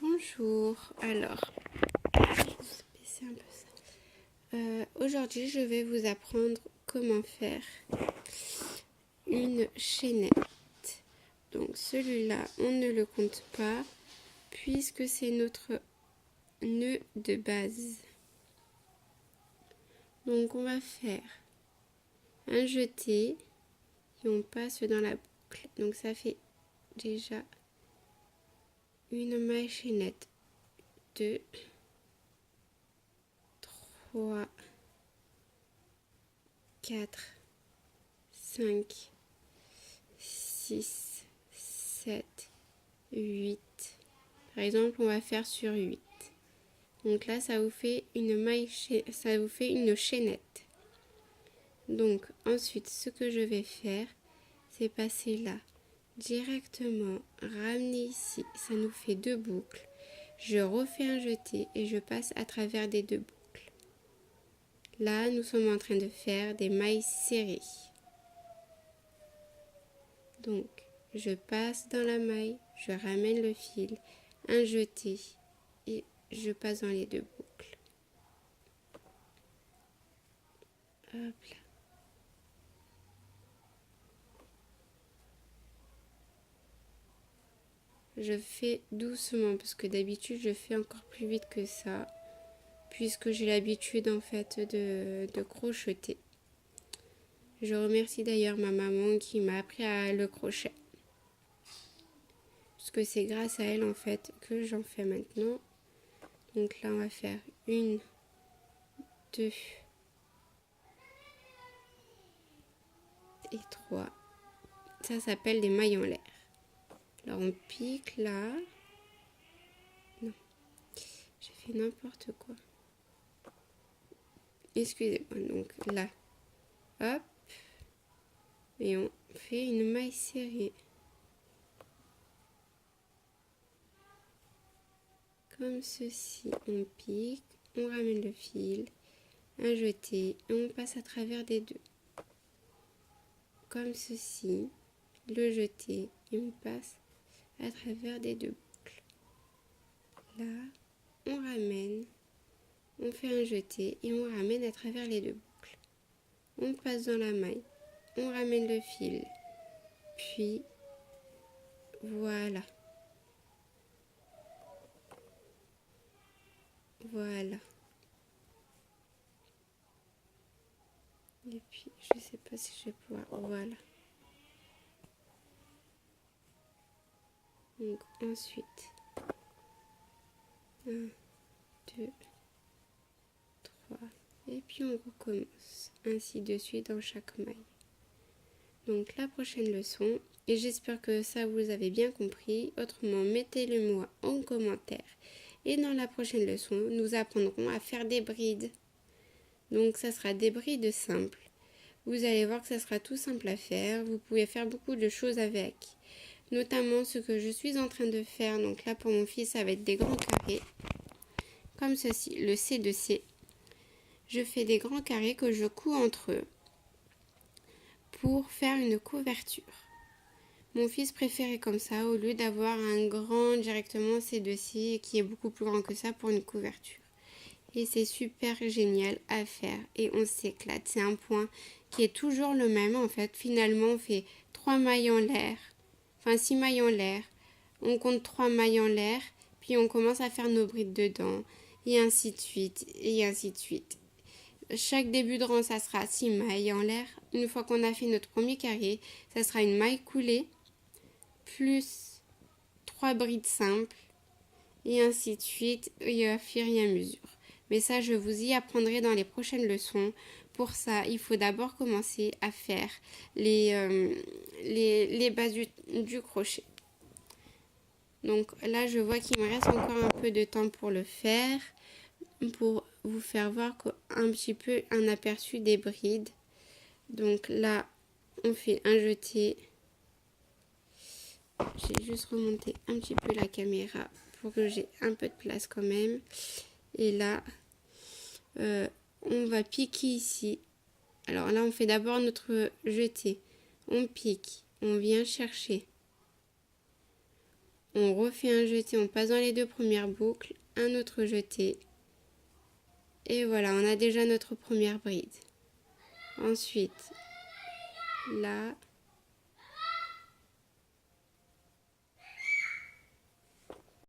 Bonjour, alors, je vais baisser un peu ça. Aujourd'hui, je vais vous apprendre comment faire une chaînette. Donc celui-là, on ne le compte pas puisque c'est notre nœud de base. Donc on va faire un jeté et on passe dans la boucle. Donc ça fait déjà une maille chaînette. 2, 3, 4, 5, 6, 7, 8. Par exemple, on va faire sur 8. Donc là, ça vous fait une maille, ça vous fait une chaînette. Donc ensuite, ce que je vais faire, c'est passer là directement, ramener ici. Ça nous fait 2 boucles. Je refais un jeté et je passe à travers des 2 boucles. Là, nous sommes en train de faire des mailles serrées. Donc, je passe dans la maille, je ramène le fil, un jeté et je passe dans les 2 boucles. Hop là. Je fais doucement parce que d'habitude je fais encore plus vite que ça puisque j'ai l'habitude en fait de crocheter. Je remercie d'ailleurs ma maman qui m'a appris à le crochet. Parce que c'est grâce à elle en fait que j'en fais maintenant. Donc là on va faire 1, 2 et 3. Ça s'appelle des mailles en l'air. Alors on pique là. Non, j'ai fait n'importe quoi. Excusez-moi, donc là. Hop. Et on fait une maille serrée. Comme ceci, on pique, on ramène le fil, un jeté et on passe à travers des 2. Comme ceci, le jeté et on passe à travers des 2 boucles. Là, on ramène, on fait un jeté et on ramène à travers les 2 boucles. On passe dans la maille, on ramène le fil, puis voilà. Voilà. Et puis, je sais pas si je vais pouvoir... Voilà. Donc, ensuite, 1, 2, 3. Et puis, on recommence. Ainsi de suite dans chaque maille. Donc, la prochaine leçon, et j'espère que ça vous avez bien compris. Autrement, mettez-le moi en commentaire. Et dans la prochaine leçon, nous apprendrons à faire des brides. Donc, ça sera des brides simples. Vous allez voir que ça sera tout simple à faire. Vous pouvez faire beaucoup de choses avec. Notamment ce que je suis en train de faire. Donc là, pour mon fils, ça va être des grands carrés. Comme ceci, le C de C. Je fais des grands carrés que je couds entre eux pour faire une couverture. Mon fils préférait comme ça au lieu d'avoir un grand directement C de C qui est beaucoup plus grand que ça pour une couverture. Et c'est super génial à faire et on s'éclate. C'est un point qui est toujours le même en fait. Finalement, on fait 3 mailles en l'air, enfin 6 mailles en l'air. On compte 3 mailles en l'air, puis on commence à faire nos brides dedans et ainsi de suite et ainsi de suite. Chaque début de rang, ça sera 6 mailles en l'air. Une fois qu'on a fait notre premier carré, ça sera une maille coulée plus 3 brides simples et ainsi de suite et à fur et à mesure. Mais ça, je vous y apprendrai dans les prochaines leçons. Pour ça, il faut d'abord commencer à faire les bases du crochet. Donc là, je vois qu'il me reste encore un peu de temps pour le faire, pour vous faire voir un petit peu un aperçu des brides. Donc là, on fait un jeté. J'ai juste remonté un petit peu la caméra pour que j'ai un peu de place quand même. Et là, on va piquer ici. Alors là, on fait d'abord notre jeté. On pique, on vient chercher. On refait un jeté, on passe dans les 2 premières boucles, un autre jeté. Et voilà, on a déjà notre première bride. Ensuite, là,